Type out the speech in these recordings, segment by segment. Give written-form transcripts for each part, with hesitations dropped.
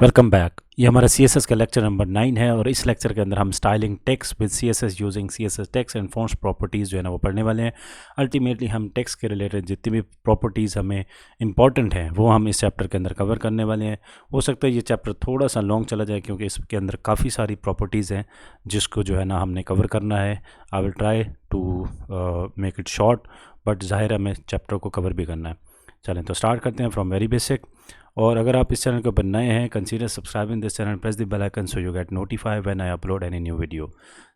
Welcome back. ये हमारा CSS का लेक्चर नंबर 9 है और इस लेक्चर के अंदर हम styling text with CSS using CSS text and fonts properties जो है ना वो पढ़ने वाले हैं। अल्टीमेटली हम टेक्स्ट के रिलेटेड जितनी भी प्रॉपर्टीज़ हमें इंपॉर्टेंट हैं वो हम इस चैप्टर के अंदर कवर करने वाले हैं। हो सकता है ये चैप्टर थोड़ा सा लॉन्ग चला जाए क्योंकि इसके अंदर काफ़ी सारी प्रॉपर्टीज़ हैं जिसको जो है ना हमने कवर करना है। I will try to make it short, but ज़ाहिर है हमें चैप्टर को कवर भी करना है। चलें तो स्टार्ट करते हैं फ्रॉम वेरी बेसिक। और अगर आप इस चैनल के ऊपर नए हैं, consider subscribing this channel, press the bell icon so you get notified when I upload any new video.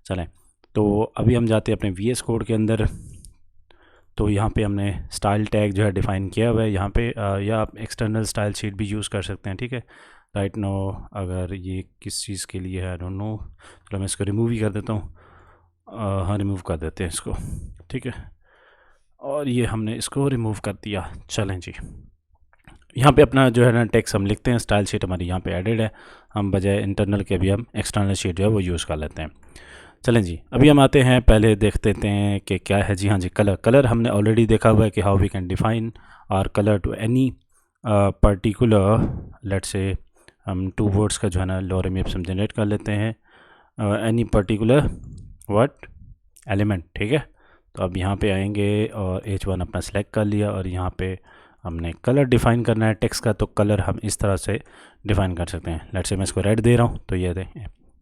चलें तो अभी हम जाते हैं अपने VS कोड के अंदर। तो यहाँ पे हमने स्टाइल टैग जो है डिफ़ाइन किया हुआ है यहाँ पे, या आप एक्सटर्नल स्टाइल शीट भी यूज़ कर सकते हैं। ठीक है, राइट नो अगर ये किस चीज़ के लिए है आई डोंट नो। चलो मैं इसको रिमूव ही कर देता हूँ। हाँ, रिमूव कर देते हैं इसको। ठीक है, और ये हमने इसको रिमूव कर दिया। चलें जी, यहाँ पे अपना जो है ना टेक्स्ट हम लिखते हैं। स्टाइल शीट हमारी यहाँ पे एडेड है, हम बजाय इंटरनल के अभी हम एक्सटर्नल शीट जो है वो यूज़ कर लेते हैं। चलें जी, अभी हम आते हैं, पहले देखते हैं कि क्या है जी। हाँ जी, कलर हमने ऑलरेडी देखा हुआ है कि how we can define our colour to any particular, let's say हम 2 वर्ड्स का जो है ना लॉरेम इप्सम जनरेट कर लेते हैं, एनी पर्टिकुलर व्हाट एलिमेंट। ठीक है, तो अब यहाँ पे आएंगे और H1 अपना सेलेक्ट कर लिया और यहाँ पे हमने कलर डिफ़ाइन करना है टेक्स्ट का। तो कलर हम इस तरह से डिफ़ाइन कर सकते हैं। लेट्स से मैं इसको रेड दे रहा हूँ तो ये दें,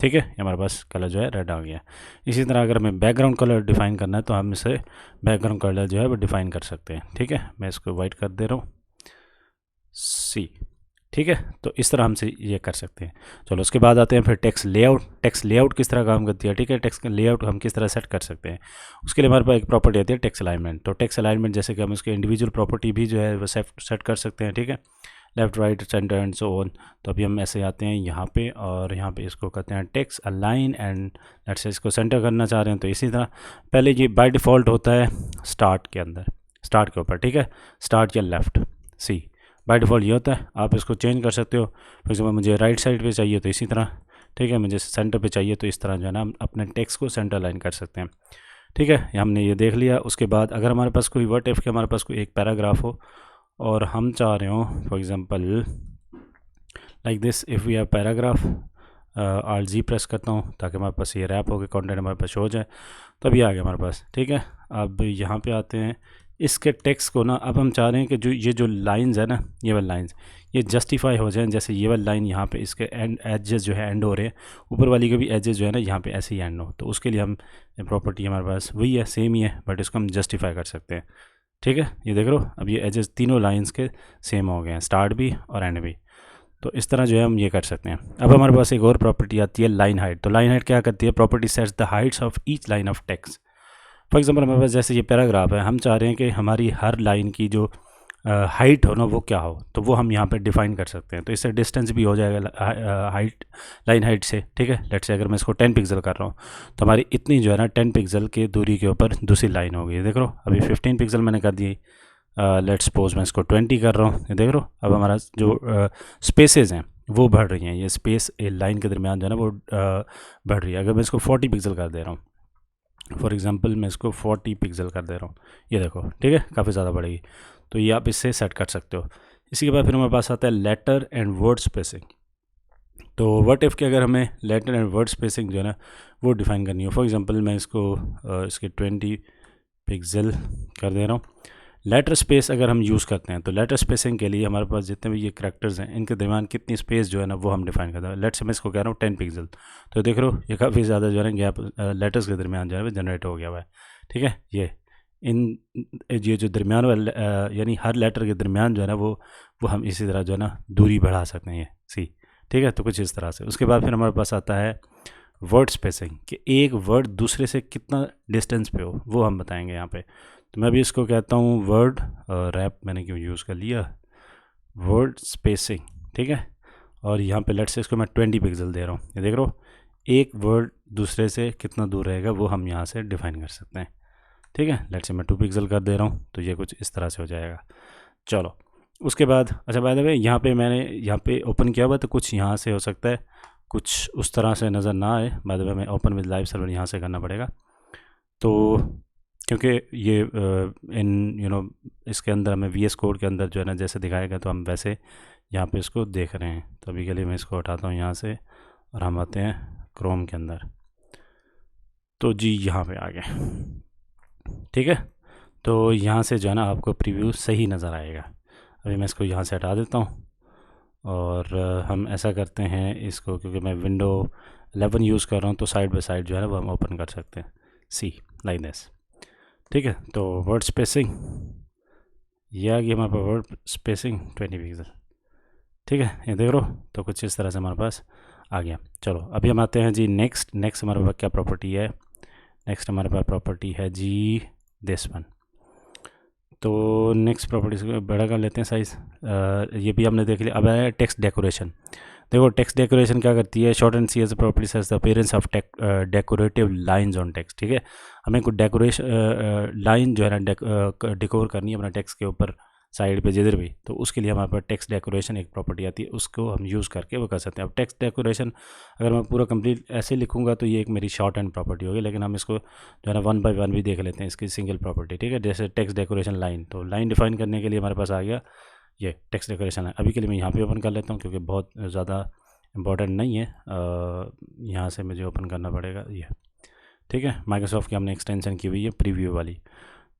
ठीक है, हमारे पास कलर जो है रेड आ गया। इसी तरह अगर हमें बैकग्राउंड कलर डिफ़ाइन करना है तो हम इसे बैकग्राउंड कलर जो है वो डिफ़ाइन कर सकते हैं। ठीक है, मैं इसको वाइट कर दे रहा हूँ, सी। ठीक है, तो इस तरह हमसे ये कर सकते हैं। चलो उसके बाद आते हैं फिर टेक्स्ट लेआउट। टेक्स्ट लेआउट किस तरह काम करती है। ठीक है, टेक्स्ट लेआउट हम किस तरह सेट कर सकते हैं, उसके लिए हमारे पास एक प्रॉपर्टी आती है टेक्स्ट अलाइनमेंट। तो टेक्स्ट अलाइनमेंट जैसे कि हम उसके इंडिविजुअल प्रॉपर्टी भी जो है वो सेट कर सकते हैं। ठीक है, left right centre and so on. तो अभी हम ऐसे आते हैं यहाँ पे और यहाँ पे इसको कहते हैं text align and let's say इसको सेंटर करना चाह रहे हैं। तो इसी तरह पहले ये बाय डिफ़ॉल्ट होता है स्टार्ट के अंदर, स्टार्ट के ऊपर। ठीक है, स्टार्ट या लेफ़्ट, सी बाय डिफ़ॉल्ट ये होता है। आप इसको चेंज कर सकते हो। फॉर एग्जाम्पल मुझे राइट साइड पे चाहिए तो इसी तरह, ठीक है, मुझे सेंटर पे चाहिए तो इस तरह जो है ना हम अपने टेक्स्ट को सेंटर लाइन कर सकते हैं। ठीक है, हमने ये देख लिया। उसके बाद अगर हमारे पास कोई व्हाट इफ़ के हमारे पास कोई एक पैराग्राफ हो और हम चाह रहे हो for example like this, if we have paragraph, Alt G press करता हूँ ताकि हमारे पास ये रैप हो गया, कंटेंट हमारे पास हो जाए। तो अब ये आ गया हमारे पास। ठीक है, अब यहाँ पे आते हैं इसके टेक्स्ट को ना, अब हम चाह रहे हैं कि जो लाइंस है ना, ये वाली लाइंस ये जस्टिफाई हो जाए। जैसे ये वाली लाइन यहाँ पे इसके एंड एजेस जो है एंड हो रहे हैं, ऊपर वाली के भी एजेस जो है ना यहाँ पे ऐसे ही एंड हो। तो उसके लिए हम प्रॉपर्टी हमारे पास वही है, सेम ही है, बट इसको हम जस्टिफाई कर सकते हैं। ठीक है, ये देख लो अब ये एजेस तीनों लाइन्स के सेम हो गए हैं, स्टार्ट भी और एंड भी। तो इस तरह जो है हम ये कर सकते हैं। अब हमारे पास एक और प्रॉपर्टी आती है लाइन हाइट। तो लाइन हाइट क्या करती है, property sets the Heights of each line of text. For example हमारे पास जैसे ये पैराग्राफ है, हम चाह रहे हैं कि हमारी हर लाइन की जो हाइट हो ना वो क्या हो, तो वो हम यहाँ पे डिफ़ाइन कर सकते हैं। तो इससे डिस्टेंस भी हो जाएगा हाइट, लाइन हाइट से। ठीक है, लेट्स से अगर मैं इसको 10 पिक्सल कर रहा हूँ तो हमारी इतनी जो है ना 10 पिक्सल की दूरी के ऊपर दूसरी लाइन होगी। देख लो अभी 15 पिक्सल मैंने कर दी। लेट्स सपोज मैं इसको 20 कर रहा हूँ, देख लो अब हमारा जो स्पेसेस हैं वो बढ़ रही हैं। ये स्पेस ए लाइन के दरमियान जो है ना वो बढ़ रही है। अगर मैं इसको 40 पिक्सल कर दे रहा हूँ, फॉर एग्जांपल मैं इसको 40 पिक्सल कर दे रहा हूँ, ये देखो, ठीक है, काफ़ी ज़्यादा बढ़ेगी। तो ये आप इससे सेट कर सकते हो। इसी के बाद फिर हमारे पास आता है लेटर एंड वर्ड स्पेसिंग। तो व्हाट इफ़ के अगर हमें लेटर एंड वर्ड स्पेसिंग जो है ना वो डिफ़ाइन करनी हो, फॉर एग्जांपल मैं इसको इसके 20 पिक्सल कर दे रहा हूँ। लेटर स्पेस अगर हम यूज़ करते हैं तो लेटर स्पेसिंग के लिए हमारे पास जितने भी ये करैक्टर्स हैं इनके दरमियान कितनी स्पेस जो है ना वो हम डिफाइन करते हैं। लेट्स से मैं इसको कह रहा हूँ 10 पिक्सल। तो देख रहे हो ये काफ़ी ज़्यादा जो है ना गैप लेटर्स के दरमियान जो है वो जनरेट हो गया हुआ है। ठीक है, ये जो दरमियान वाला यानी हर लेटर के दरमियान जो है ना वो हम इसी तरह जो है ना दूरी बढ़ा सकते हैं, ये सी। ठीक है, तो कुछ इस तरह से। उसके बाद फिर हमारे पास आता है वर्ड स्पेसिंग, कि एक वर्ड दूसरे से कितना डिस्टेंस पे हो वो हम बताएंगे यहाँ पे। तो मैं भी इसको कहता हूँ वर्ड रैप, मैंने क्यों यूज़ कर लिया, वर्ड स्पेसिंग। ठीक है, और यहाँ पे लेट्स से इसको मैं 20 पिक्सल दे रहा हूँ। ये देख रहे हो एक वर्ड दूसरे से कितना दूर रहेगा वो हम यहाँ से डिफाइन कर सकते हैं। ठीक है, लेट्स से मैं 2 पिक्सल कर दे रहा हूँ तो ये कुछ इस तरह से हो जाएगा। चलो उसके बाद अच्छा बाय द वे यहाँ पे मैंने यहाँ पे ओपन किया हुआ तो कुछ यहाँ से हो सकता है कुछ उस तरह से नज़र ना आए। बाय द वे मैं ओपन विद लाइव सर्वर यहाँ से करना पड़ेगा। तो क्योंकि ये इसके अंदर हमें VS कोड के अंदर जो है ना जैसे दिखाएगा तो हम वैसे यहाँ पे इसको देख रहे हैं। तो अभी के लिए मैं इसको हटाता हूँ यहाँ से और हम आते हैं क्रोम के अंदर। तो जी यहाँ पे आ गए, ठीक है। तो यहाँ से जो है ना आपको प्रीव्यू सही नज़र आएगा। अभी मैं इसको यहाँ से हटा देता हूँ और हम ऐसा करते हैं इसको, क्योंकि मैं विंडो 11 यूज़ कर रहा हूँ तो साइड बाय साइड जो है ना वो हम ओपन कर सकते हैं, सी लाइक दिस, ठीक है। तो वर्ड स्पेसिंग ये आ गई हमारे पास, वर्ड स्पेसिंग 20 पिक्सल, ठीक है, ये देख लो। तो कुछ इस तरह से हमारे पास आ गया। चलो अभी हम आते हैं जी नेक्स्ट हमारे पास क्या प्रॉपर्टी है। नेक्स्ट हमारे पास प्रॉपर्टी है जी दिस वन। तो नेक्स्ट प्रॉपर्टी से बड़ा कर लेते हैं साइज़। ये भी हमने देख लिया। अब है टेक्स्ट डेकोरेशन। देखो टेक्स्ट डेकोरेशन क्या करती है, shorthand C S property has the appearance of decorative lines on text, ठीक है। हमें कुछ डेकोरेशन लाइन जो है ना डेकोर करनी है अपना टेक्स्ट के ऊपर साइड पे जिधर भी, तो उसके लिए हमारे पास टेक्स्ट डेकोरेशन एक प्रॉपर्टी आती है, उसको हम यूज़ करके वो कर सकते हैं। अब टेक्स्ट डेकोरेशन अगर मैं पूरा कंप्लीट ऐसे लिखूंगा तो ये एक मेरी शॉर्ट एंड प्रॉपर्टी होगी, लेकिन हम इसको जो है ना 1 बाय 1 भी देख लेते हैं इसकी सिंगल प्रॉपर्टी, ठीक है। जैसे टेक्स्ट डेकोरेशन लाइन, तो लाइन डिफाइन करने के लिए हमारे पास आ गया ये टेक्स्ट डेकोरेशन है। अभी के लिए मैं यहाँ पे ओपन कर लेता हूँ क्योंकि बहुत ज़्यादा इम्पोर्टेंट नहीं है। यहाँ से मुझे ओपन करना पड़ेगा ये, ठीक है। माइक्रोसॉफ्ट की हमने एक्सटेंशन की हुई है प्रीव्यू वाली।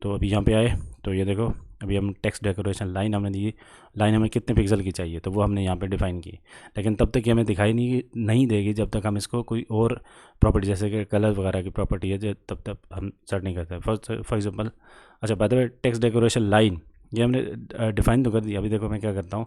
तो अभी यहाँ पे आए तो ये देखो, अभी हम टेक्स्ट डेकोरेशन लाइन हमने दी, लाइन हमें कितने पिक्सल की चाहिए तो वो हमने यहाँ पे डिफ़ाइन की, लेकिन तब तक ये हमें दिखाई नहीं देगी जब तक हम इसको कोई और प्रॉपर्टी जैसे कि कलर वगैरह की प्रॉपर्टी है जो तब तक हम सेट नहीं करते। फॉर एग्जांपल, अच्छा by the way text decoration line ये हमने डिफ़ाइन तो कर दिया। अभी देखो मैं क्या करता हूँ,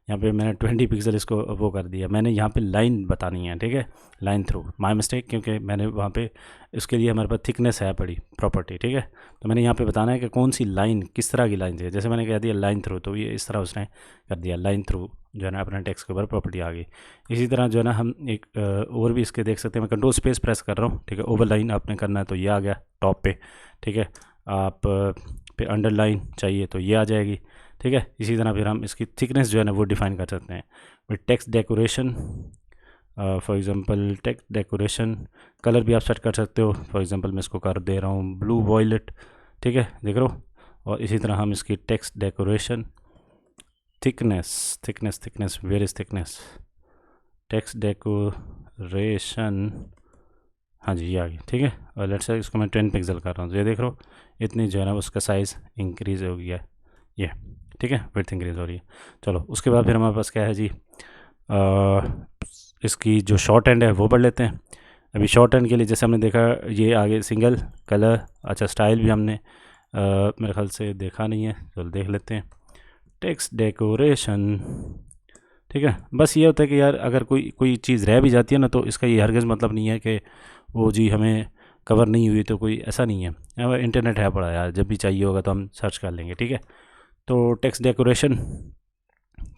यहाँ पे मैंने 20 पिक्सल इसको वो कर दिया। मैंने यहाँ पे लाइन बतानी है, ठीक है, लाइन थ्रू, माय मिस्टेक, क्योंकि मैंने वहाँ पे इसके लिए हमारे पास थिकनेस है बड़ी प्रॉपर्टी, ठीक है। तो मैंने यहाँ पे बताना है कि कौन सी लाइन किस तरह की लाइन चाहिए। जैसे मैंने कह दिया लाइन थ्रू, तो ये इस तरह उसने कर दिया लाइन थ्रू, जो है ना अपना टेक्स्ट के ऊपर प्रॉपर्टी आ गई। इसी तरह जो है ना हम एक और भी इसके देख सकते हैं। मैं कंट्रोल स्पेस प्रेस कर रहा हूँ, ठीक है। ओवर लाइन आपने करना है तो ये आ गया टॉप पे, ठीक है। आप पे अंडरलाइन चाहिए तो ये आ जाएगी, ठीक है। इसी तरह फिर हम इसकी थिकनेस जो है ना वो डिफ़ाइन कर सकते हैं। फिर text decoration, for example text decoration colour भी आप सेट कर सकते हो। फॉर एग्जांपल मैं इसको कर दे रहा हूँ ब्लू वॉयलेट, ठीक है, देख रहे हो। और इसी तरह हम इसकी text decoration thickness where is thickness, text decoration, हाँ जी ये आ गया, ठीक है। और लेट्स से इसको मैं 10 पिक्सल कर रहा हूँ, तो ये देख रहे हो इतनी जो है ना उसका साइज़ इंक्रीज़ हो गया ये, ठीक है, विड्थ इंक्रीज़ हो रही है। चलो उसके बाद फिर हमारे पास क्या है जी, इसकी जो शॉर्ट एंड है वो पढ़ लेते हैं। अभी शॉर्ट एंड के लिए जैसे हमने देखा ये आगे सिंगल कलर, अच्छा स्टाइल भी हमने मेरे ख्याल से देखा नहीं है, चलो देख लेते हैं। टेक्स्ट डेकोरेशन, ठीक है। बस ये होता है कि यार अगर कोई चीज़ रह भी जाती है ना तो इसका ये हरगिज़ मतलब नहीं है कि वो जी हमें कवर नहीं हुई, तो कोई ऐसा नहीं है। इंटरनेट है पड़ा यार, जब भी चाहिए होगा तो हम सर्च कर लेंगे, ठीक है। तो टेक्स्ट डेकोरेशन,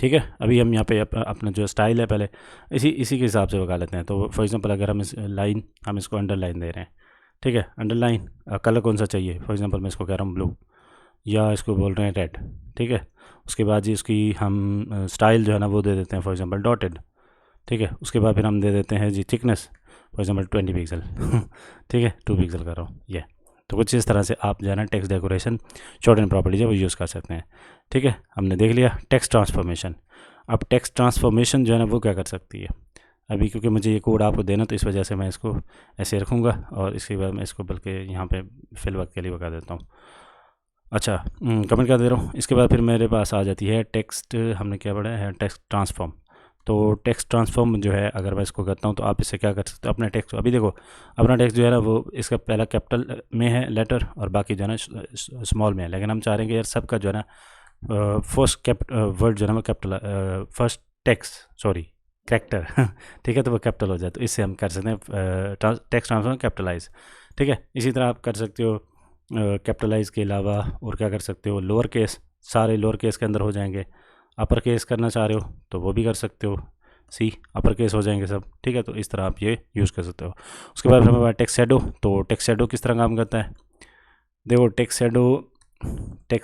ठीक है। अभी हम यहाँ पे अपना जो स्टाइल है पहले इसी के हिसाब से लगा लेते हैं। तो फॉर एग्जांपल अगर हम इस लाइन हम इसको अंडरलाइन दे रहे हैं, ठीक है, अंडरलाइन कलर कौन सा चाहिए, फॉर एग्जांपल मैं इसको कह रहा हूँ ब्लू, या इसको बोल रहे हैं रेड, ठीक है। उसके बाद जी उसकी हम स्टाइल जो है ना वो दे देते हैं फॉर एग्जांपल डॉटेड, ठीक है। उसके बाद फिर हम दे देते हैं जी थिकनेस फॉर एग्जांपल 20 पिक्सल ठीक है, 2 पिक्सल कर रहा हूँ ये। तो कुछ इस तरह से आप जो है ना text decoration short and properties है वो यूज़ कर सकते हैं, ठीक है। हमने देख लिया टेक्स्ट ट्रांसफॉर्मेशन। अब टेक्स्ट ट्रांसफॉर्मेशन जो है ना वो क्या कर सकती है, अभी क्योंकि मुझे ये कोड आपको देना तो इस वजह से मैं इसको ऐसे रखूँगा और इसके बाद मैं इसको बल्कि यहाँ पे फिल वक्त के लिए बता देता हूँ। अच्छा कमेंट कर दे रहा हूँ। इसके बाद फिर मेरे पास आ जाती है टेक्स्ट, हमने क्या पढ़ा है टेक्स्ट ट्रांसफॉर्म। तो टेक्स्ट ट्रांसफॉर्म जो है अगर मैं इसको करता हूँ तो आप इससे क्या कर सकते हो, अपना टेक्स्ट, अभी देखो अपना टेक्स्ट जो है ना वो इसका पहला कैपिटल में है लेटर और बाकी जो है ना स्मॉल में है, लेकिन हम चाह रहे हैं कि यार सबका जो है ना फर्स्ट वर्ड जो है ना वो capital, first text sorry character ठीक है, तो वो कैपिटल हो जाए। तो इससे हम कर सकते हैं टेक्स्ट ट्रांसफॉर्म कैपिटलाइज, ठीक है। इसी तरह आप कर सकते हो कैपिटलाइज के अलावा और क्या कर सकते हो, लोअर केस, सारे लोअर केस के अंदर हो जाएंगे। अपर केस करना चाह रहे हो तो वो भी कर सकते हो, सी अपर केस हो जाएंगे सब, ठीक है। तो इस तरह आप ये यूज़ कर सकते हो। उसके बाद हमारे पास टेक्स्ट शैडो। तो टेक्स्ट शैडो किस तरह काम करता है, देखो टेक्स्ट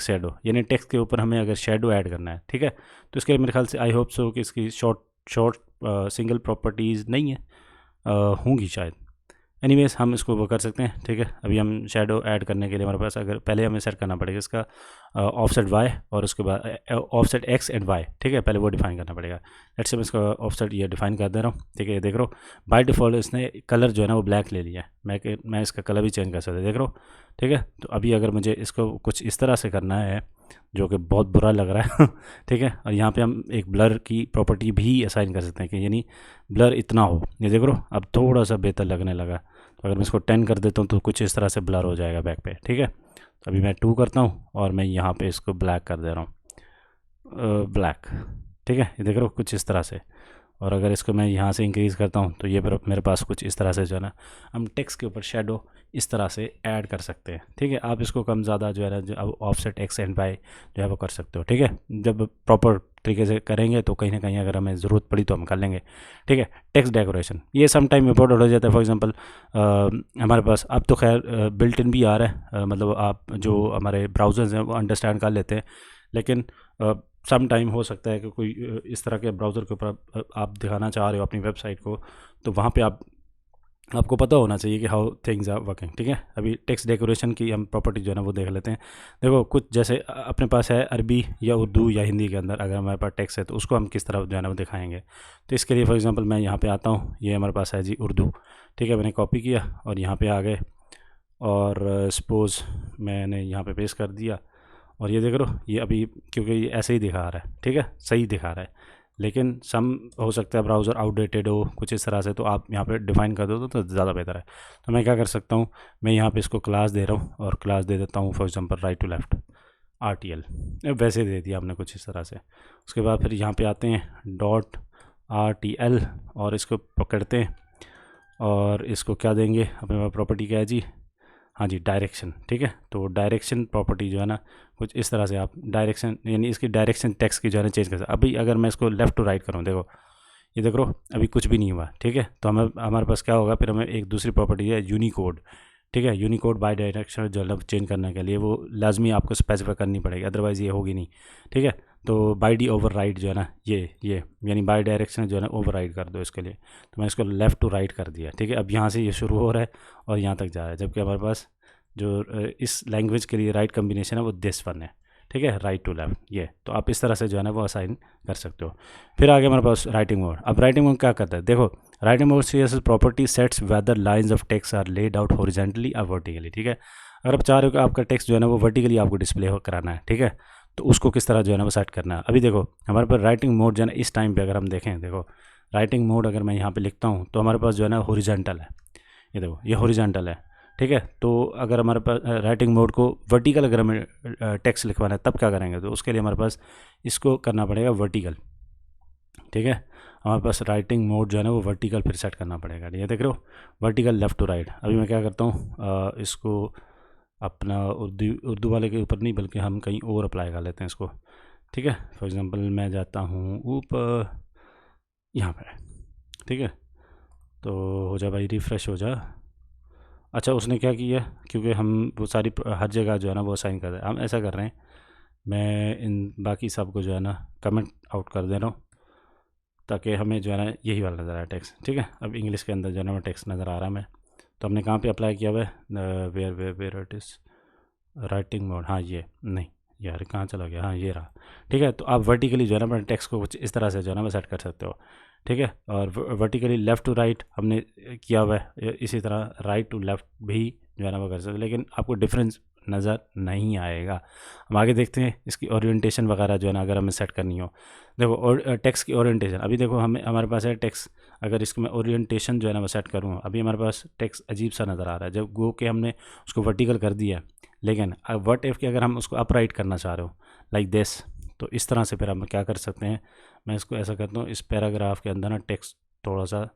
शैडो यानी टेक्स्ट के ऊपर हमें अगर शैडो ऐड करना है, ठीक है, तो इसके मेरे ख्याल से आई होप सो कि इसकी शॉर्ट सिंगल प्रॉपर्टीज़ नहीं है, होंगी शायद। एनीवेज हम इसको वो कर सकते हैं, ठीक है। अभी हम शेडो ऐड करने के लिए हमारे पास अगर पहले हमें सेट करना पड़ेगा इसका ऑफसेट वाई और उसके बाद ऑफसेट एक्स एंड वाई, ठीक है, पहले वो डिफाइन करना पड़ेगा। लेट्स से मैं इसका ऑफसेट ये डिफाइन कर दे रहा हूँ, ठीक है। ये देख रहा हूँ बाय डिफ़ॉल्ट इसने कलर जो है ना वो ब्लैक ले लिया है, मैं इसका कलर भी चेंज कर सकता हूँ, देख रहा हूँ, ठीक है। तो अभी अगर मुझे इसको कुछ इस तरह से करना है जो कि बहुत बुरा लग रहा है ठीक है, और यहाँ पे हम एक ब्लर की प्रॉपर्टी भी असाइन कर सकते हैं कि यानी ब्लर इतना हो, ये देख लो अब थोड़ा सा बेहतर लगने लगा। तो अगर मैं इसको 10 कर देता हूँ तो कुछ इस तरह से ब्लर हो जाएगा बैक पे, ठीक है। तो अभी मैं 2 करता हूँ और मैं यहाँ पे इसको ब्लैक कर दे रहा हूँ, ब्लैक, ठीक है, ये देख लो कुछ इस तरह से। और अगर इसको मैं यहाँ से इंक्रीज़ करता हूँ तो ये मेरे पास कुछ इस तरह से जो है ना हम टेक्स्ट के ऊपर शेडो इस तरह से ऐड कर सकते हैं, ठीक है। आप इसको कम ज़्यादा जो है ना जो ऑफसेट एक्स एंड वाई जो है वो कर सकते हो, ठीक है। जब प्रॉपर तरीके से करेंगे तो कहीं ना कहीं अगर हमें ज़रूरत पड़ी तो हम कर लेंगे, ठीक है। टेक्स्ट डेकोरेशन ये सम टाइम इम्पोर्टेंट हो जाता है। फॉर एग्जांपल हमारे पास अब तो खैर बिल्ट इन भी आ रहा है, मतलब आप जो हमारे ब्राउज़र्स हैं वो अंडरस्टैंड कर लेते हैं, लेकिन सम टाइम हो सकता है कि कोई इस तरह के ब्राउज़र के ऊपर आप दिखाना चाह रहे हो अपनी वेबसाइट को, तो वहाँ पे आपको पता होना चाहिए कि हाउ थिंग्स आर वर्किंग, ठीक है। अभी टेक्स्ट डेकोरेशन की हम प्रॉपर्टी जो है ना वो देख लेते हैं। देखो कुछ जैसे अपने पास है अरबी या उर्दू या हिंदी के अंदर, अगर हमारे पास टेक्स्ट है तो उसको हम किस तरह जो है ना वो दिखाएंगे। तो इसके लिए फॉर एग्जांपल मैं यहाँ पे आता हूँ, ये हमारे पास है जी उर्दू, ठीक है। मैंने कॉपी किया और यहाँ पे आ गए और सपोज़ मैंने यहाँ पे पेस्ट कर दिया और ये देख लो ये अभी क्योंकि ये ऐसे ही दिखा रहा है, ठीक है, सही दिखा रहा है, लेकिन सम हो सकता है ब्राउज़र आउटडेटेड हो कुछ इस तरह से, तो आप यहाँ पे डिफ़ाइन कर दो तो ज़्यादा बेहतर है। तो मैं क्या कर सकता हूँ, मैं यहाँ पे इसको क्लास दे रहा हूँ और क्लास दे देता हूँ for example right to left RTL, वैसे दे दिया आपने कुछ इस तरह से। उसके बाद फिर यहाँ पे आते हैं .RTL और इसको पकड़ते हैं और इसको क्या देंगे, अपने पास प्रॉपर्टी क्या है जी, हाँ जी डायरेक्शन, ठीक है। तो डायरेक्शन प्रॉपर्टी जो है ना कुछ इस तरह से आप डायरेक्शन यानी इसकी डायरेक्शन टेक्स्ट की जो है ना चेंज कर सकते। अभी अगर मैं इसको लेफ़्ट टू राइट करूँ, देखो ये देख लो अभी कुछ भी नहीं हुआ, ठीक है। तो हमारे पास क्या होगा, फिर हमें एक दूसरी प्रॉपर्टी है यूनिकोड, ठीक है। यूनिकोड बाय डायरेक्शन जो है चेंज करने के लिए वो लाजमी आपको स्पेसिफाई करनी पड़ेगी, अदरवाइज़ ये होगी नहीं, ठीक है। तो बाय डी ओवर राइट जो है ना ये यानी बाय डायरेक्शन जो है ना ओवर राइट कर दो इसके लिए। तो मैं इसको लेफ़्ट टू राइट कर दिया, ठीक है। अब यहाँ से ये शुरू हो रहा है और यहाँ तक जा रहा है, जबकि हमारे पास जो इस लैंग्वेज के लिए राइट कम्बिनेशन है वो दिस वन है, ठीक है, राइट टू लेफ्ट ये। तो आप इस तरह से जो है ना वो असाइन कर सकते हो। फिर आगे हमारे पास राइटिंग मोड। अब राइटिंग मोड क्या करता है, देखो writing mode CSS property sets whether lines of text are laid out horizontally और वर्टिकली, ठीक है। अगर आप चाह रहे हो कि आपका टेक्स्ट जो है ना वो वर्टिकली आपको डिस्प्ले कराना है, ठीक है, तो उसको किस तरह जो है ना वो सेट करना है। अभी देखो हमारे पास राइटिंग मोड जो है ना इस टाइम पर अगर हम देखें, देखो राइटिंग मोड अगर मैं यहाँ पर लिखता हूँ तो हमारे पास जो है ना हॉरिजॉन्टल है, ये देखो ये हॉरिजॉन्टल है, ठीक है। तो अगर हमारे पास राइटिंग मोड को वर्टिकल अगर हमें टेक्स्ट लिखवाना है तब क्या करेंगे, तो उसके लिए हमारे पास इसको करना पड़ेगा वर्टिकल, ठीक है। हमारे पास राइटिंग मोड जो है ना वो वर्टिकल फिर सेट करना पड़ेगा, ये देख रहे हो वर्टिकल लेफ़्ट टू राइट। अभी मैं क्या करता हूँ, इसको अपना उर्दू वाले के ऊपर नहीं बल्कि हम कहीं और अप्लाई कर लेते हैं इसको, ठीक है। फॉर एग्ज़ाम्पल मैं जाता हूँ ऊपर यहाँ पर, ठीक है। तो हो जा भाई रिफ़्रेश हो जा। अच्छा उसने क्या किया, क्योंकि हम वो सारी हर जगह जो है ना वो असाइन कर रहे हैं, हम ऐसा कर रहे हैं, मैं इन बाकी सब को जो है ना कमेंट आउट कर दे रहा हूँ ताकि हमें जो है ना यही वाला नज़र आए टेक्स्ट, ठीक है। अब इंग्लिश के अंदर जो है ना वो टेक्स्ट नज़र आ रहा है हमें। तो हमने कहाँ पे अप्लाई किया हुआ है, where it is writing mode, हाँ ये नहीं यार कहाँ चला गया, हाँ ये रहा, ठीक है। तो आप वर्टिकली जो है ना अपने टेक्स्ट को कुछ इस तरह से जो है ना वो सेट कर सकते हो, ठीक है। और वर्टिकली लेफ़्ट टू राइट हमने किया हुआ है, इसी तरह राइट टू लेफ़्ट भी जो है ना वो कर सकते, लेकिन आपको डिफरेंस नज़र नहीं आएगा। हम आगे देखते हैं इसकी ओरिएंटेशन वगैरह जो है ना अगर हमें सेट करनी हो। देखो और टेक्स्ट की ओरिएंटेशन, अभी देखो हमारे पास है टेक्स्ट, अगर इसको मैं ओरिएंटेशन जो है ना वो सेट करूँ, अभी हमारे पास टेक्स्ट अजीब सा नज़र आ रहा है जब गो के हमने उसको वर्टिकल कर दिया, लेकिन व्हाट इफ़ कि अगर हम उसको अपराइट करना चाह रहे हो लाइक दिस, तो इस तरह से फिर हम क्या कर सकते हैं, मैं इसको ऐसा करता हूँ इस पैराग्राफ के अंदर ना टेक्स्ट थोड़ा सा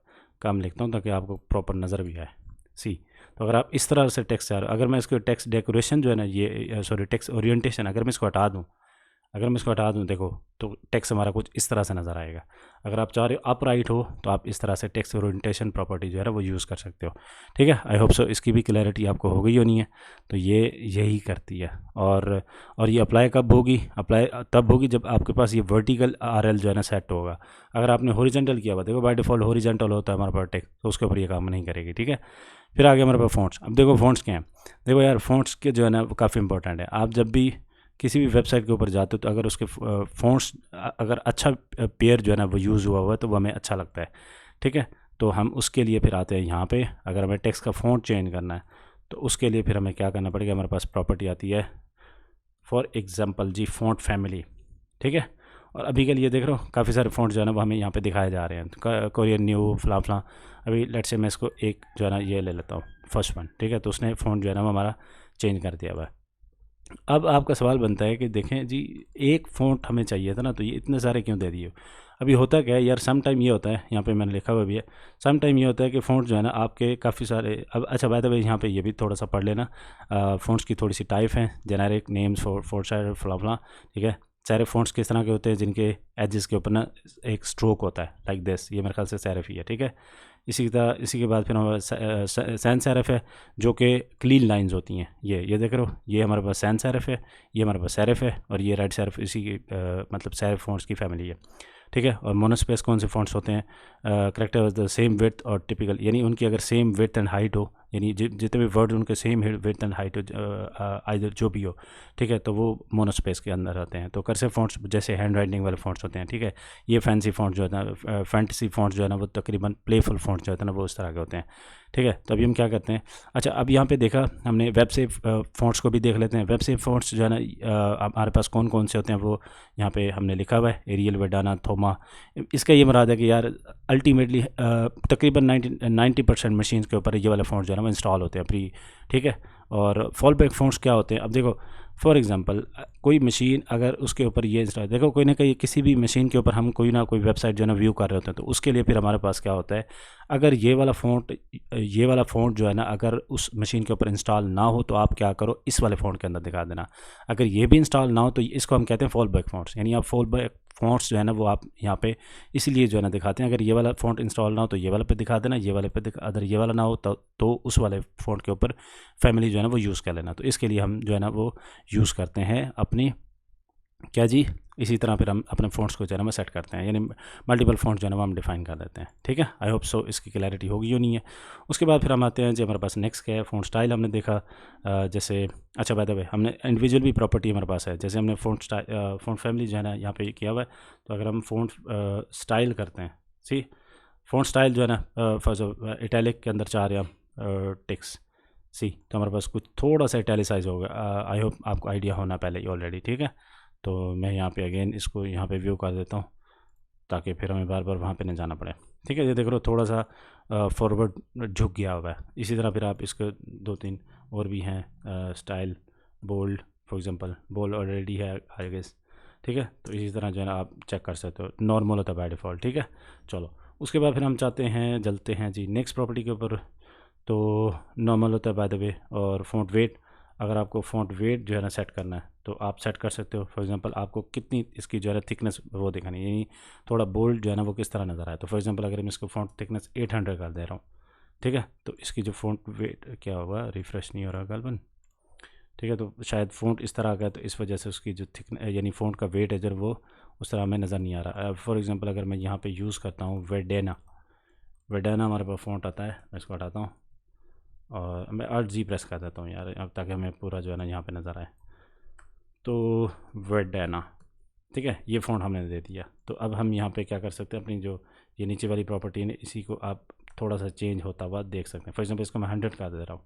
कम लिखता हूँ ताकि आपको प्रॉपर नज़र भी आए। सी तो अगर आप इस तरह से टेक्स्ट चाह रहे हो, अगर मैं इसको टेक्स्ट डेकोरेशन जो है ना ये सॉरी टेक्स्ट ओरिएंटेशन अगर मैं इसको हटा दूँ, देखो तो टेक्स्ट हमारा कुछ इस तरह से नज़र आएगा। अगर आप चाह रहे हो अप राइट हो तो आप इस तरह से टेक्स्ट ओरिएंटेशन प्रॉपर्टी जो है ना वो यूज़ कर सकते हो, ठीक है। आई होप सो इसकी भी क्लैरिटी आपको हो गई होनी है। तो ये यही करती है और ये अप्लाई कब होगी, अप्लाई तब होगी जब आपके पास ये वर्टिकल RL जो है ना सेट होगा। अगर आपने हॉरिजॉन्टल किया हुआ, देखो बाय डिफ़ॉल्ट हॉरिजॉन्टल होता है हमारे पास टेक्स्ट, तो उसके ऊपर ये काम नहीं करेगी, ठीक है। फिर आगे हमारे पास फ़ॉन्ट्स। अब देखो फ़ॉन्ट्स क्या हैं, देखो यार फ़ॉन्ट्स के जो है ना वो काफ़ी इंपॉर्टेंट है। आप जब भी किसी भी वेबसाइट के ऊपर जाते हो तो अगर उसके फ़ॉन्ट्स अगर अच्छा पेयर जो है ना वो यूज़ हुआ हुआ है तो वो हमें अच्छा लगता है, ठीक है। तो हम उसके लिए फिर आते हैं यहाँ पे, अगर हमें टेक्स्ट का फ़ॉन्ट चेंज करना है तो उसके लिए फिर हमें क्या करना पड़ेगा, हमारे पास प्रॉपर्टी आती है फॉर एग्ज़ाम्पल जी फ़ॉन्ट फैमिली, ठीक है। और अभी के लिए देख रहे हो काफ़ी सारे फ़ॉन्ट जो है ना वो हमें यहाँ पे दिखाए जा रहे हैं, कोरियन न्यू फलां फलां। अभी लेट से मैं इसको एक जो है ना ये ले लेता हूँ फर्स्ट वन, ठीक है। तो उसने फ़ॉन्ट जो है ना वो हमारा चेंज कर दिया हुआ है। अब आपका सवाल बनता है कि देखें जी एक फ़ॉन्ट हमें चाहिए था ना, तो ये इतने सारे क्यों दे दिए। अभी होता क्या है यार, सम टाइम ये होता है, यहाँ पे मैंने लिखा हुआ भी है, सम टाइम ये होता है कि फ़ॉन्ट जो है ना आपके काफ़ी सारे, अब अच्छा बाय द वे यहाँ पे ये भी थोड़ा सा पढ़ लेना, फ़ॉन्ट्स की थोड़ी सी टाइप हैं, जेनेरिक नेम्स फॉर साइड फला फला, ठीक है। सारे फ़ॉन्ट्स किस तरह के होते हैं, जिनके एजेस के ऊपर ना एक स्ट्रोक होता है लाइक दिस, ये मेरे ख्याल से सेरिफ ही है, ठीक है। इसी की तरह इसी के बाद फिर हमारे सैन सेरिफ है जो कि क्लीन लाइंस होती हैं, ये देख रहे हो, ये हमारे पास सैन सेरिफ है, ये हमारे पास सेरिफ है, और ये रेड सेरिफ इसी की मतलब सेरिफ फ़ॉन्ट्स की फैमिली है, ठीक है। और मोनोस्पेस कौन से फ़ॉन्ट्स होते हैं, करेक्टर द सेम विड्थ और टिपिकल, यानी उनकी अगर सेम विड्थ एंड हाइट हो, यानी जितने भी वर्ड उनके सेम विड्थ एंड हाइट हो, आइदर जो भी हो, ठीक है, तो वो मोनोस्पेस के अंदर आते हैं। तो कर्सिव फ़ॉन्ट्स जैसे हैंड राइटिंग वाले फ़ॉन्ट्स होते हैं, ठीक है। ये फैंसी फ़ॉन्ट जो है ना, फैंटेसी फ़ॉन्ट्स जो है ना वो तकरीबन प्लेफुल फ़ॉन्ट्स जो होते हैं ना वो उस तरह के होते हैं, ठीक है। तो अभी हम क्या करते हैं, अच्छा अब यहाँ पे देखा हमने वेब सेव फ़ॉन्ट्स को भी देख लेते हैं। वेब सेव फ़ॉन्ट्स जो है ना हमारे पास कौन कौन से होते हैं वो यहाँ पे हमने लिखा हुआ है, एरियल, वेडाना, थोमा। इसका ये मुराद है कि यार अल्टीमेटली तकरीबन 90% मशीन्स के ऊपर ये वाले फ़ॉन्ट्स जो है ना वो इंस्टॉल होते हैं प्री, ठीक है। और फॉल बैक फ़ॉन्ट्स क्या होते हैं, अब देखो फॉर एग्जांपल कोई मशीन अगर उसके ऊपर ये इंस्टॉल, देखो कोई ना कोई किसी भी मशीन के ऊपर हम कोई ना कोई वेबसाइट जो है ना व्यू कर रहे होते हैं, तो उसके लिए फिर हमारे पास क्या होता है, अगर ये वाला फ़ॉन्ट जो है ना अगर उस मशीन के ऊपर इंस्टॉल ना हो तो आप क्या करो, इस वाले फ़ॉन्ट के अंदर दिखा देना। अगर ये भी इंस्टॉल ना हो तो इसको हम कहते हैं फॉल बैक फ़ॉन्ट्स, यानी आप फॉल बैक फ़ॉन्ट्स जो है ना वो आप यहाँ पे इसीलिए जो है ना दिखाते हैं, अगर ये वाला फ़ॉन्ट इंस्टॉल ना हो तो ये वाला पे दिखा देना, ये वाले पे अगर ये वाला ना हो तो उस वाले फ़ॉन्ट के ऊपर फैमिली जो है ना वो यूज़ कर लेना। तो इसके लिए हम जो है ना वो यूज़ करते हैं अपनी क्या जी, इसी तरह फिर हम अपने फ़ॉन्ट्स को जो है ना सेट करते हैं, यानी मल्टीपल फ़ॉन्ट जो है ना वो हम डिफ़ाइन कर देते हैं, ठीक है। आई होप सो इसकी क्लैरिटी होगी, नहीं है। उसके बाद फिर हम आते हैं जी हमारे पास नेक्स्ट क्या है, फ़ॉन्ट स्टाइल हमने देखा, जैसे अच्छा बाय द वे हमने इंडिविजुअल भी प्रॉपर्टी हमारे पास है, जैसे हमने फ़ॉन्ट फैमिली जो है ना यहाँ पे किया हुआ है। तो अगर हम फ़ॉन्ट स्टाइल करते हैं, सी फ़ॉन्ट स्टाइल जो है ना फॉर इटैलिक के अंदर चाह रहे हम टेक्स्ट सी, तो हमारे पास कुछ थोड़ा सा इटैलिसाइज होगा, आई होप आपको आइडिया होना पहले ही ऑलरेडी, ठीक है। तो मैं यहाँ पे अगेन इसको यहाँ पे व्यू कर देता हूँ ताकि फिर हमें बार बार वहाँ पे नहीं जाना पड़े, ठीक है। ये देख लो थोड़ा सा फॉरवर्ड झुक गया हुआ है। इसी तरह फिर आप इसके 2-3 और भी हैं, style bold, for example bold already है आई गेस, ठीक है। तो इसी तरह जो है ना आप चेक कर सकते हो, नॉर्मल होता है बाय डिफ़ॉल्ट, ठीक है। चलो उसके बाद फिर हम चाहते हैं जलते हैं जी नेक्स्ट प्रॉपर्टी के ऊपर, तो नॉर्मल होता है बाय द वे। और फ़ॉन्ट वेट, अगर आपको फ़ॉन्ट वेट जो है ना सेट करना है तो आप सेट कर सकते हो। फॉर एग्जांपल आपको कितनी इसकी जो है ना थिकनेस वो दिखानी है, यानी थोड़ा बोल्ड जो है ना वो किस तरह नज़र आए। तो फॉर एग्जांपल अगर मैं इसको फ़ॉन्ट थिकनेस 800 कर दे रहा हूँ, ठीक है, तो इसकी जो फ़ॉन्ट वेट क्या होगा, रिफ़्रेश नहीं हो रहा गलबन, ठीक है। तो शायद फ़ॉन्ट इस तरह का है तो इस वजह से उसकी जो थिक यानी फ़ॉन्ट का वेट है जब वो उस तरह हमें नज़र नहीं आ रहा। फॉर एग्जांपल अगर मैं यहाँ पे यूज़ करता हूँ वेडेना हमारे पास फ़ॉन्ट आता है, मैं इसको हटाता हूँ और मैं Alt+G प्रेस कर देता हूँ यार, अब ताकि हमें पूरा जो है ना यहाँ पे नज़र आए। तो वेडेना, ठीक है, ये फ़ॉन्ट हमने दे दिया। तो अब हम यहाँ पे क्या कर सकते हैं, अपनी जो ये नीचे वाली प्रॉपर्टी है इसी को आप थोड़ा सा चेंज होता हुआ देख सकते हैं। फॉर एग्जांपल इसको मैं 100 कर दे रहा हूँ,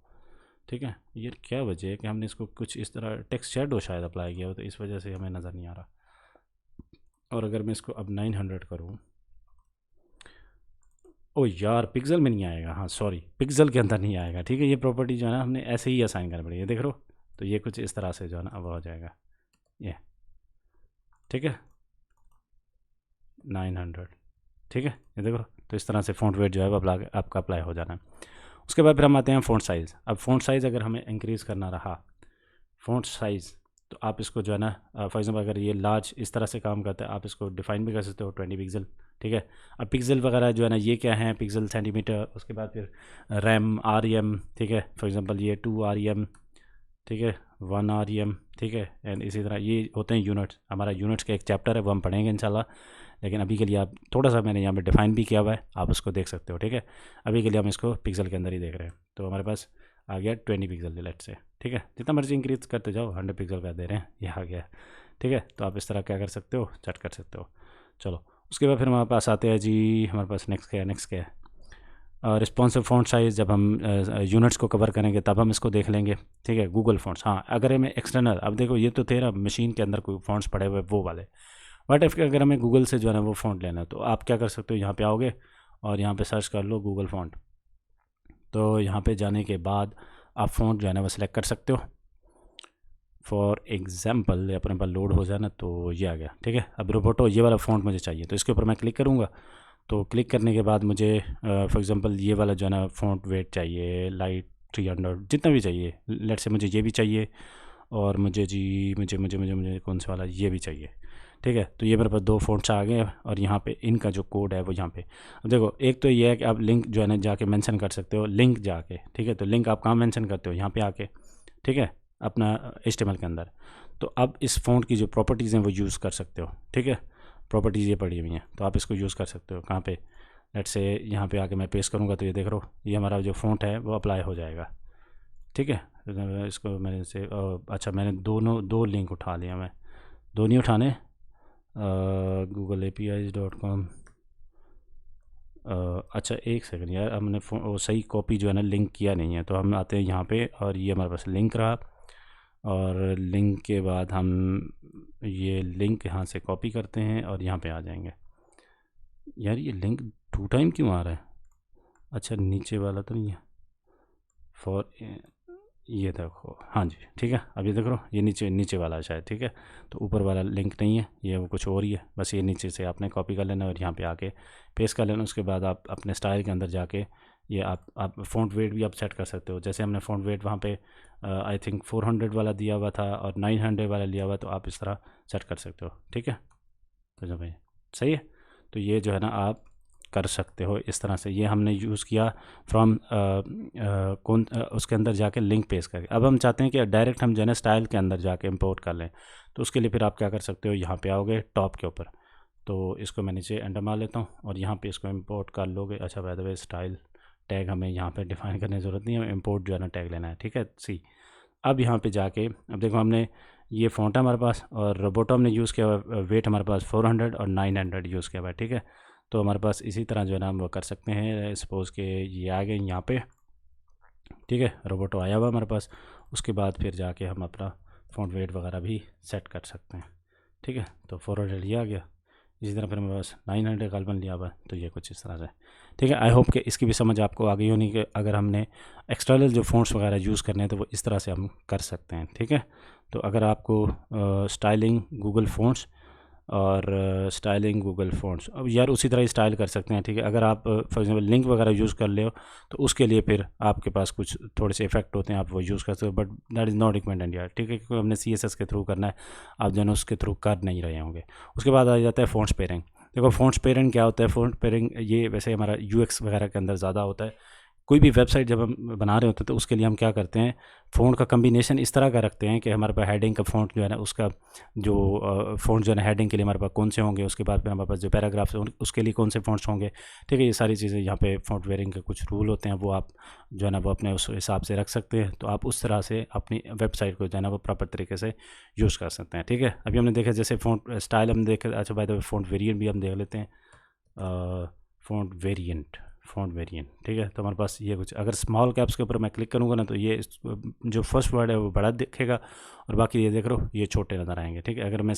ठीक है। ये क्या वजह है कि हमने इसको कुछ इस तरह टेक्स्ट शेडो शायद अप्लाई किया हो, तो इस वजह से हमें नज़र नहीं आ रहा। और अगर मैं इसको अब 900 करूँ, ओ यार पिक्सल में नहीं आएगा, हाँ सॉरी पिक्सल के अंदर नहीं आएगा, ठीक है। ये प्रॉपर्टी जो है ना हमने ऐसे ही असाइन करनी पड़ेगी, देख लो। तो ये कुछ इस तरह से जो है ना अब हो जाएगा ये, ठीक है 900, ठीक है, ये देखो। तो इस तरह से फ़ॉन्ट वेट जो है वो आपका अप्लाई हो जाना है। उसके बाद फिर हम आते हैं फ़ॉन्ट साइज़। अब फ़ॉन्ट साइज़ अगर हमें इंक्रीज़ करना रहा फ़ॉन्ट साइज़, तो आप इसको जो है ना फॉर एग्जांपल अगर ये लार्ज इस तरह से काम करता है आप इसको डिफ़ाइन भी कर सकते हो 20 पिक्सल, ठीक है। अब पिक्सल वगैरह जो है ना ये क्या है, पिक्सल सेंटीमीटर, उसके बाद फिर रैम REM, ठीक है। फॉर एग्जांपल ये 2 REM, ठीक है, 1 REM, ठीक है। एंड इसी तरह ये होते हैं यूनिट्स, हमारा यूनिट्स का एक चैप्टर है वो हम पढ़ेंगे इंशाल्लाह। लेकिन अभी के लिए आप थोड़ा सा मैंने यहाँ पे डिफाइन भी किया हुआ है, आप उसको देख सकते हो। ठीक है, अभी के लिए हम इसको पिक्सल के अंदर ही देख रहे हैं। तो हमारे पास आ गया 20 पिक्सल लेट से। ठीक है, जितना मर्जी इंक्रीज करते जाओ, 100 पिक्सल का दे रहे हैं, ये आ गया। ठीक है, तो आप इस तरह क्या कर सकते हो, सेट कर सकते हो। चलो, उसके बाद फिर हमारे पास आते हैं जी, हमारे पास नेक्स्ट क्या है, नेक्स्ट क्या है, रिस्पॉन्सिव फ़ॉन्ट साइज़। जब हम यूनिट्स को कवर करेंगे तब हम इसको देख लेंगे। ठीक है, गूगल फ़ॉन्ट्स, हाँ अगर हमें एक्सटर्नल, अब देखो ये तो थे ना मशीन के अंदर कोई फ़ॉन्ट्स पड़े हुए वो वाले, बट इफ़ अगर हमें गूगल से जो है ना वो फ़ॉन्ट लेना है तो आप क्या कर सकते हो, यहाँ पे आओगे और यहाँ पे सर्च कर लो गूगल फ़ॉन्ट। तो यहाँ पे जाने के बाद आप फ़ॉन्ट जो है ना वो सिलेक्ट कर सकते हो। फॉर एग्ज़ाम्पल अपने पास लोड हो जाए ना, तो ये आ गया। ठीक है, अब रोबोटो ये वाला फ़ॉन्ट मुझे चाहिए, तो इसके ऊपर मैं क्लिक करूँगा। तो क्लिक करने के बाद मुझे फॉर एग्ज़ाम्पल ये वाला जो है ना फ़ॉन्ट वेट चाहिए, लाइट 300 जितना भी चाहिए, लेट से मुझे ये भी चाहिए, और मुझे जी मुझे कौन सा वाला, ये भी चाहिए। ठीक है, तो ये मेरे पास 2 फ़ॉन्ट्स आ गए और यहाँ पे इनका जो कोड है वो यहाँ पे। अब देखो, एक तो ये है कि आप लिंक जो है ना जाके मेंशन कर सकते हो, लिंक जाके। ठीक है, तो लिंक आप कहाँ मेंशन करते हो, यहाँ पे आके। ठीक है, अपना HTML के अंदर। तो अब इस फ़ॉन्ट की जो प्रॉपर्टीज़ हैं वो यूज़ कर सकते हो। ठीक है, प्रॉपर्टीज़ ये पड़ी हुई हैं, तो आप इसको यूज़ कर सकते हो। कहाँ पे, लेट से यहाँ पे आके मैं पेस्ट करूँगा तो ये देख लो, ये हमारा जो फ़ॉन्ट है वो अप्लाई हो जाएगा। ठीक है, तो इसको मैंने से अच्छा मैंने दो लिंक उठा लिया, मैं 2 नहीं उठाने, googleapis.com। अच्छा एक सेकंड यार, हमने वो सही कॉपी जो है ना लिंक किया नहीं है, तो हम आते हैं यहाँ पे और ये हमारे पास लिंक रहा, और लिंक के बाद हम ये लिंक यहाँ से कॉपी करते हैं और यहाँ पे आ जाएंगे। यार ये लिंक 2 टाइम क्यों आ रहा है, अच्छा नीचे वाला तो नहीं है, फॉर ये देखो, हाँ जी ठीक है, अब ये देख लो ये नीचे वाला है शायद। ठीक है, तो ऊपर वाला लिंक नहीं है, ये वो कुछ और ही है, बस ये नीचे से आपने कॉपी कर लेना और यहाँ पे आके पेस्ट कर लेना। उसके बाद आप अपने स्टाइल के अंदर जाके ये आप फ़ॉन्ट वेट भी आप सेट कर सकते हो। जैसे हमने फ़ॉन्ट वेट वहाँ पे आई थिंक 400 वाला दिया हुआ था और 900 वाला लिया हुआ, तो आप इस तरह सेट कर सकते हो। ठीक है, तो जब भाई सही है, तो ये जो है ना आप कर सकते हो इस तरह से। ये हमने यूज़ किया फ्रॉम उसके अंदर जाके लिंक पेस्ट करके। अब हम चाहते हैं कि डायरेक्ट हम जो है ना स्टाइल के अंदर जाके इंपोर्ट कर लें, तो उसके लिए फिर आप क्या कर सकते हो, यहाँ पे आओगे टॉप के ऊपर, तो इसको मैं नीचे एंटर मार लेता हूँ और यहाँ पे इसको इंपोर्ट कर लोगे। अच्छा by the way style tag हमें यहाँ पे डिफाइन करने की ज़रूरत नहीं है, इंपोर्ट जो है ना टैग लेना है। ठीक है, सी अब यहाँ पे जाके अब देखो हमने ये फ़ॉन्ट है हमारे पास और रोबोटो हमने यूज़ किया हुआ, वेट हमारे पास 400 और 900 यूज़ किया हुआ है। ठीक है, तो हमारे पास इसी तरह जो है ना हम वो कर सकते हैं। सपोज़ के ये आ गए यहाँ पे, ठीक है, रोबोटो आया हुआ हमारे पास, उसके बाद फिर जाके हम अपना फ़ॉन्ट वेट वगैरह भी सेट कर सकते हैं। ठीक है, तो 400 ये आ गया, इसी तरह फिर मेरे पास 900 गालबन लिया हुआ है, तो ये कुछ इस तरह से। ठीक है, आई होप कि इसकी भी समझ आपको आ गई होनी कि अगर हमने एक्सटर्नल जो फ़ॉन्ट्स वगैरह यूज़ करने हैं तो वो इस तरह से हम कर सकते हैं। ठीक है, तो अगर आपको स्टाइलिंग गूगल फ़ॉन्ट्स और स्टाइलिंग गूगल फ़ॉन्ट्स, अब यार उसी तरह ही स्टाइल कर सकते हैं। ठीक है, अगर आप फॉर एग्जांपल लिंक वगैरह यूज़ कर ले हो तो उसके लिए फिर आपके पास कुछ थोड़े से इफेक्ट होते हैं, आप वो यूज़ कर सकते हो, but that is not recommended यार। ठीक है, क्योंकि हमने CSS के थ्रू करना है, आप जो है ना उसके थ्रू कर नहीं रहे होंगे। उसके बाद आ जाता है फ़ॉन्ट्स पेयरिंग। देखो फ़ॉन्ट्स पेयरिंग क्या होता है, फ़ॉन्ट पेयरिंग ये वैसे हमारा UX वगैरह के अंदर ज़्यादा होता है। कोई भी वेबसाइट जब हम बना रहे होते हैं तो उसके लिए हम क्या करते हैं, फ़ॉन्ट का कम्बिनेशन इस तरह का रखते हैं कि हमारे पास हेडिंग का फ़ॉन्ट जो है ना उसका जो फ़ॉन्ट जो है ना हेडिंग के लिए हमारे पास कौन से होंगे, उसके बाद फिर हमारे पास जो पैराग्राफ्स उसके लिए कौन से फ़ॉन्ट्स होंगे। ठीक है, ये सारी चीज़ें यहाँ पे फ़ॉन्ट वेयरिंग के कुछ रूल होते हैं, वो आप जो है ना वो अपने उस हिसाब से रख सकते हैं। तो आप उस तरह से अपनी वेबसाइट को जो है ना वो प्रॉपर तरीके से यूज़ कर सकते हैं। ठीक है, अभी हमने देखा जैसे फ़ॉन्ट स्टाइल हम देखे, अच्छा by the way font variant भी हम देख लेते हैं। फ़ॉन्ट वेरिएंट ठीक है, तो हमारे पास ये कुछ, अगर स्मॉल कैप्स के ऊपर मैं क्लिक करूँगा ना तो ये जो फर्स्ट वर्ड है वो बड़ा दिखेगा और बाकी ये देख लो ये छोटे नज़र आएंगे। ठीक है, अगर मैं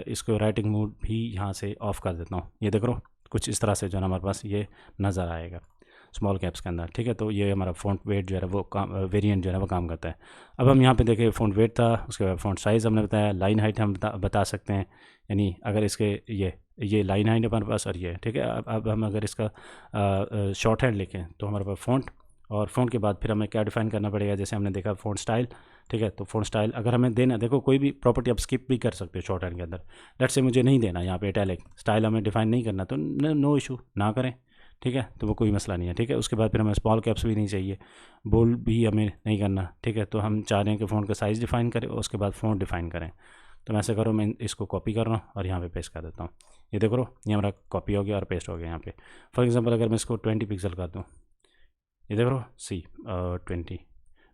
इसको राइटिंग मोड भी यहाँ से ऑफ़ कर देता हूँ, ये देख लो कुछ इस तरह से जो है ना हमारे पास ये नज़र आएगा स्मॉल कैप्स के अंदर। ठीक है, तो ये हमारा फ़ॉन्ट वेट जो है वो काम वेरिएंट जो है वो काम करता है। अब हम यहाँ पे देखें फ़ॉन्ट वेट था, उसके बाद फ़ॉन्ट साइज़ हमने बताया, लाइन हाइट हम बता सकते हैं, यानी अगर इसके ये लाइन हाइट हमारे पास और ये। ठीक है, अब हम अगर इसका शॉर्ट हैंड लिखें तो हमारे पास फ़ॉन्ट और फ़ॉन्ट के बाद फिर हमें क्या डिफ़ाइन करना पड़ेगा, जैसे हमने देखा फ़ॉन्ट स्टाइल। ठीक है, तो फ़ॉन्ट स्टाइल अगर हमें देना, देखो कोई भी प्रॉपर्टी आप स्किप भी कर सकते हो शॉर्ट हैंड के अंदर। लेट्स से मुझे नहीं देना यहाँ पे इटैलिक स्टाइल हमें डिफ़ाइन नहीं करना, तो नो इशू, ना करें। ठीक है, तो वो कोई मसला नहीं है। ठीक है, उसके बाद फिर हमें स्मॉल कैप्स भी नहीं चाहिए, बोल्ड भी हमें नहीं करना। ठीक है, तो हम चाह रहे हैं कि फ़ॉन्ट का साइज़ डिफ़ाइन करें और उसके बाद फ़ॉन्ट डिफ़ाइन करें। तो मैं ऐसे करूँ, मैं इसको कॉपी कर रहा हूँ और यहाँ पे पेस्ट कर देता हूँ। ये देखो ये हमारा कॉपी हो गया और पेस्ट हो गया यहाँ पे। फॉर एग्जांपल अगर मैं इसको 20 पिक्सल कर दूँ, ये देख रहे हो सी 20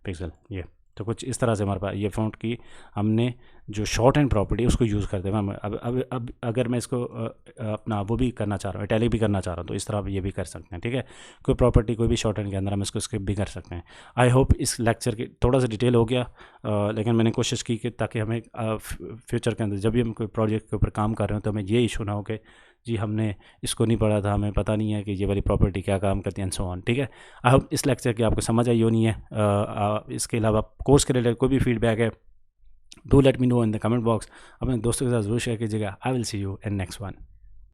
पिक्सल, ये तो कुछ इस तरह से हमारे पास ये फ़ॉन्ट की हमने जो शॉर्ट हैंड प्रॉपर्टी उसको यूज़ करते हैं। अब अगर मैं इसको अपना वो भी करना चाह रहा हूँ, इटैलिक भी करना चाह रहा हूँ, तो इस तरह आप ये भी कर सकते हैं। ठीक है, कोई प्रॉपर्टी कोई भी शॉर्ट हैंड के अंदर हम इसको स्किप भी कर सकते हैं। आई होप इस लेक्चर की थोड़ा सा डिटेल हो गया, लेकिन मैंने कोशिश की कि ताकि हमें फ्यूचर के अंदर जब भी हम कोई प्रोजेक्ट के ऊपर काम कर रहे हो तो हमें ये इशू ना हो कि जी हमने इसको नहीं पढ़ा था, हमें पता नहीं है कि ये वाली प्रॉपर्टी क्या काम करती है एंड सो ऑन। ठीक है, आई होप इस लेक्चर की आपको समझ आई होनी है। इसके अलावा कोर्स के रिलेटेड कोई भी फीडबैक है, do let me know in the comment box. अपने दोस्तों के साथ ज़रूर शेयर कीजिएगा। I will see you in next one.